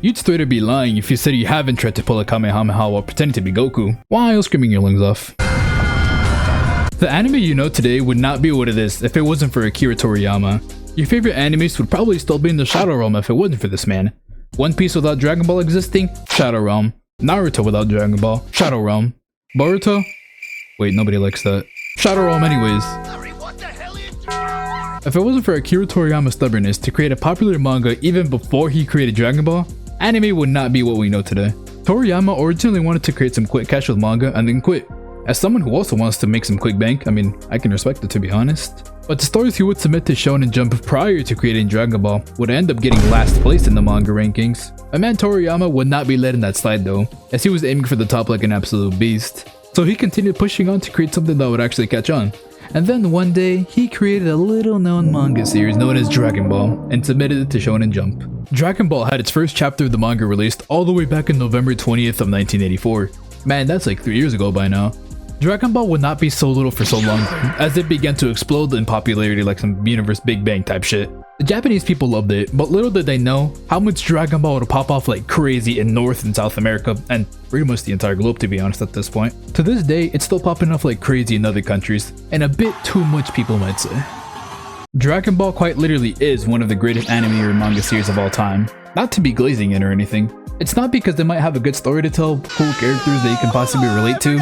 You'd straight up be lying if you said you haven't tried to pull a Kamehameha while pretending to be Goku, while screaming your lungs off. The anime you know today would not be what it is if it wasn't for Akira Toriyama. Your favorite animes would probably still be in the Shadow Realm if it wasn't for this man. One Piece without Dragon Ball existing? Shadow Realm. Naruto without Dragon Ball? Shadow Realm. Boruto? Wait, nobody likes that. Shadow Realm anyways. If it wasn't for Akira Toriyama's stubbornness to create a popular manga even before he created Dragon Ball, anime would not be what we know today. Toriyama originally wanted to create some quick cash with manga and then quit. As someone who also wants to make some quick bank, I mean, I can respect it to be honest. But the stories he would submit to Shonen Jump prior to creating Dragon Ball would end up getting last place in the manga rankings. My man Toriyama would not be letting that slide though, as he was aiming for the top like an absolute beast. So he continued pushing on to create something that would actually catch on. And then one day, he created a little known manga series known as Dragon Ball and submitted it to Shonen Jump. Dragon Ball had its first chapter of the manga released all the way back in November 20th of 1984. Man, that's like 3 years ago by now. Dragon Ball would not be so little for so long, as it began to explode in popularity like some universe Big Bang type shit. The Japanese people loved it, but little did they know how much Dragon Ball would pop off like crazy in North and South America, and pretty much the entire globe to be honest at this point. To this day, it's still popping off like crazy in other countries, and a bit too much people might say. Dragon Ball quite literally is one of the greatest anime or manga series of all time. Not to be glazing it or anything. It's not because they might have a good story to tell, cool characters that you can possibly relate to,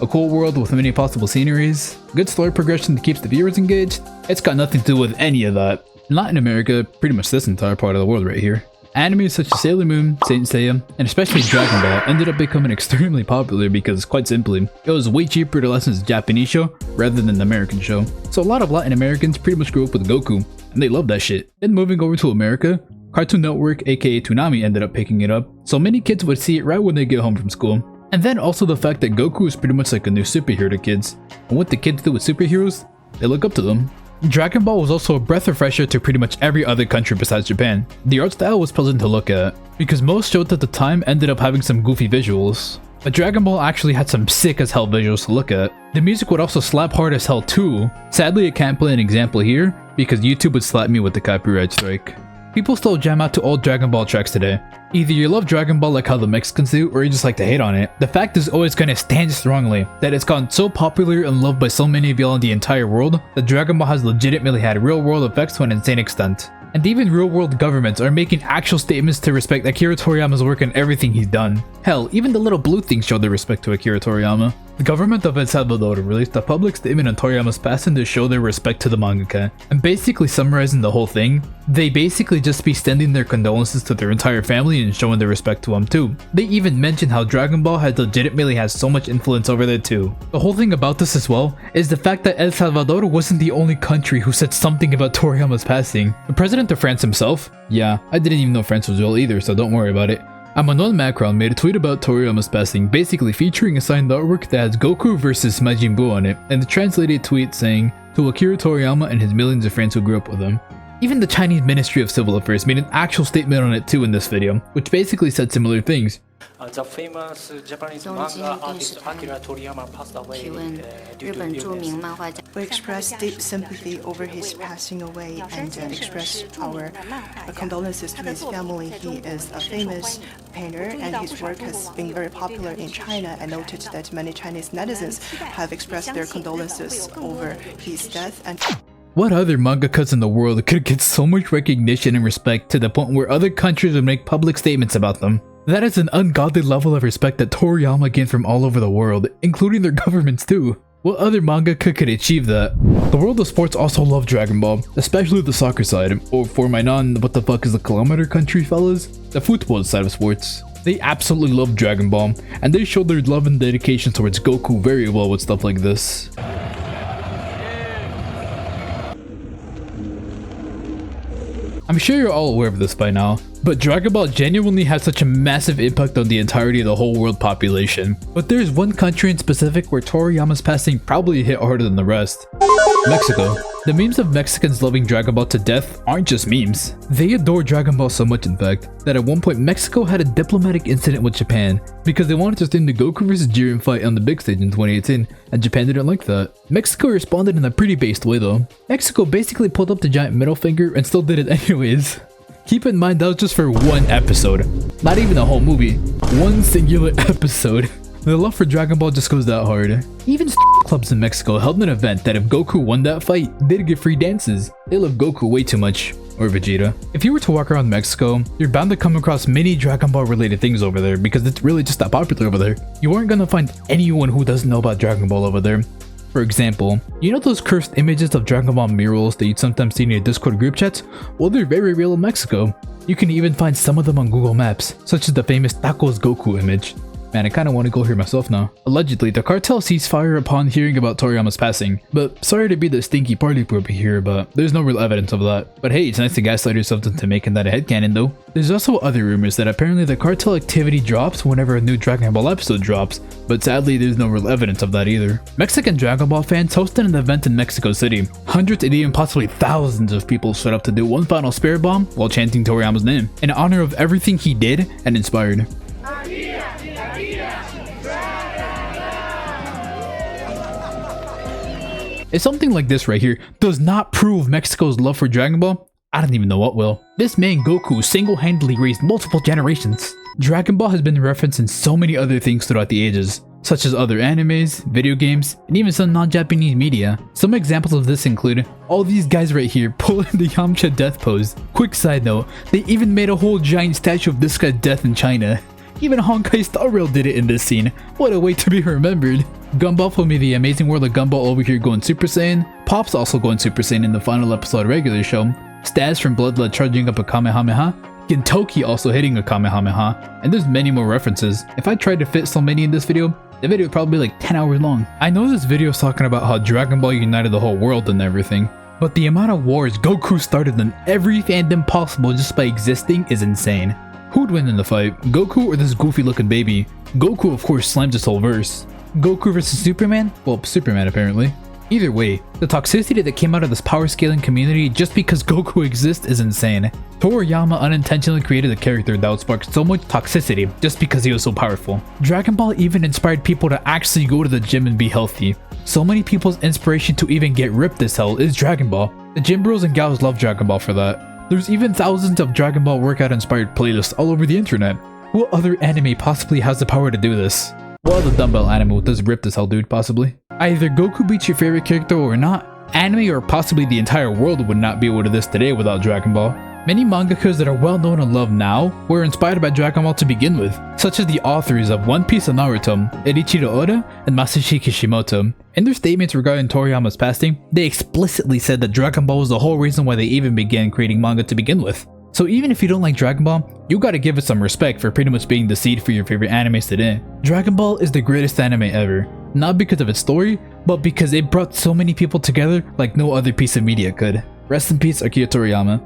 a cool world with many possible sceneries, good story progression that keeps the viewers engaged. It's got nothing to do with any of that. Not in America, pretty much this entire part of the world right here. Anime such as Sailor Moon, Saint Seiya, and especially Dragon Ball ended up becoming extremely popular because, quite simply, it was way cheaper to license a Japanese show rather than an American show. So a lot of Latin Americans pretty much grew up with Goku, and they loved that shit. Then moving over to America, Cartoon Network aka Toonami ended up picking it up, so many kids would see it right when they get home from school. And then also the fact that Goku is pretty much like a new superhero to kids, and what the kids do with superheroes, they look up to them. Dragon Ball was also a breath of fresh air to pretty much every other country besides Japan. The art style was pleasant to look at, because most shows at the time ended up having some goofy visuals. But Dragon Ball actually had some sick as hell visuals to look at. The music would also slap hard as hell too. Sadly I can't play an example here, because YouTube would slap me with the copyright strike. People still jam out to old Dragon Ball tracks today. Either you love Dragon Ball like how the Mexicans do, or you just like to hate on it. The fact is always gonna stand strongly that it's gotten so popular and loved by so many of y'all in the entire world that Dragon Ball has legitimately had real world effects to an insane extent. And even real world governments are making actual statements to respect Akira Toriyama's work and everything he's done. Hell, even the little blue things show their respect to Akira Toriyama. The government of El Salvador released a public statement on Toriyama's passing to show their respect to the mangaka. And basically summarizing the whole thing, they basically just be sending their condolences to their entire family and showing their respect to him too. They even mention how Dragon Ball had legitimately has so much influence over there too. The whole thing about this as well is the fact that El Salvador wasn't the only country who said something about Toriyama's passing. The president of France himself, yeah, I didn't even know France was real either, so don't worry about it. Emmanuel Macron made a tweet about Toriyama's passing, basically featuring a signed artwork that has Goku vs Majin Buu on it, and the translated tweet saying, "To Akira Toriyama and his millions of friends who grew up with him." Even the Chinese Ministry of Civil Affairs made an actual statement on it too in this video, which basically said similar things. The famous Japanese manga artist Akira Toriyama passed away due to illness. We express deep sympathy over his passing away and express our condolences to his family. He is a famous painter and his work has been very popular in China. I noted that many Chinese netizens have expressed their condolences over his death. And what other mangakas in the world could get so much recognition and respect to the point where other countries would make public statements about them? That is an ungodly level of respect that Toriyama gained from all over the world, including their governments too. What other mangaka could achieve that? The world of sports also love Dragon Ball, especially the soccer side, or for my what the fuck is a kilometer country fellas? The football side of sports. They absolutely love Dragon Ball, and they showed their love and dedication towards Goku very well with stuff like this. I'm sure you're all aware of this by now, but Dragon Ball genuinely has such a massive impact on the entirety of the whole world population. But there's one country in specific where Toriyama's passing probably hit harder than the rest. Mexico. The memes of Mexicans loving Dragon Ball to death aren't just memes. They adore Dragon Ball so much in fact, that at one point Mexico had a diplomatic incident with Japan because they wanted to send the Goku vs Jiren fight on the big stage in 2018, and Japan didn't like that. Mexico responded in a pretty based way though. Mexico basically pulled up the giant middle finger and still did it anyways. Keep in mind that was just for one episode, not even a whole movie, one singular episode. The love for Dragon Ball just goes that hard. Even clubs in Mexico held an event that if Goku won that fight, they'd get free dances. They love Goku way too much. Or Vegeta. If you were to walk around Mexico, you're bound to come across many Dragon Ball related things over there because it's really just that popular over there. You aren't gonna find anyone who doesn't know about Dragon Ball over there. For example, you know those cursed images of Dragon Ball murals that you'd sometimes see in your Discord group chats? Well, they're very real in Mexico. You can even find some of them on Google Maps, such as the famous Tacos Goku image. Man, I kinda wanna go here myself now. Allegedly, the cartel seized fire upon hearing about Toriyama's passing. But sorry to be the stinky party pooper here, but there's no real evidence of that. But hey, it's nice to gaslight yourself into making that a headcanon though. There's also other rumors that apparently the cartel activity drops whenever a new Dragon Ball episode drops, but sadly there's no real evidence of that either. Mexican Dragon Ball fans hosted an event in Mexico City. Hundreds and even possibly thousands of people showed up to do one final spirit bomb while chanting Toriyama's name, in honor of everything he did and inspired. If something like this right here does not prove Mexico's love for Dragon Ball, I don't even know what will. This man Goku single-handedly raised multiple generations. Dragon Ball has been referenced in so many other things throughout the ages, such as other animes, video games, and even some non-Japanese media. Some examples of this include all these guys right here pulling the Yamcha death pose. Quick side note, they even made a whole giant statue of this guy's death in China. Even Honkai Star Rail did it in this scene. What a way to be remembered. Gumball for me, the amazing world of Gumball over here going Super Saiyan. Pop's also going Super Saiyan in the final episode regular show. Staz from Bloodlust charging up a Kamehameha. Gintoki also hitting a Kamehameha. And there's many more references. If I tried to fit so many in this video, the video would probably be like 10 hours long. I know this video is talking about how Dragon Ball united the whole world and everything, but the amount of wars Goku started in every fandom possible just by existing is insane. Who'd win in the fight, Goku or this goofy looking baby? Goku of course slams this whole verse. Goku versus Superman? Well, Superman apparently. Either way, the toxicity that came out of this power scaling community just because Goku exists is insane. Toriyama unintentionally created a character that would spark so much toxicity just because he was so powerful. Dragon Ball even inspired people to actually go to the gym and be healthy. So many people's inspiration to even get ripped as hell is Dragon Ball. The gym bros and gals love Dragon Ball for that. There's even thousands of Dragon Ball workout inspired playlists all over the internet. What other anime possibly has the power to do this? What other dumbbell anime does ripped as hell, dude, possibly? Either Goku beats your favorite character or not, anime or possibly the entire world would not be able to this today without Dragon Ball. Many mangakas that are well known and loved now were inspired by Dragon Ball to begin with, such as the authors of One Piece and Naruto, Eiichiro Oda and Masashi Kishimoto. In their statements regarding Toriyama's passing, they explicitly said that Dragon Ball was the whole reason why they even began creating manga to begin with. So even if you don't like Dragon Ball, you gotta give it some respect for pretty much being the seed for your favorite animes today. Dragon Ball is the greatest anime ever, not because of its story, but because it brought so many people together like no other piece of media could. Rest in peace, Akira Toriyama.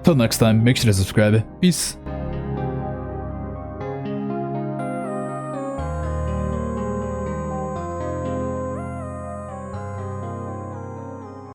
Till next time, make sure to subscribe. Peace.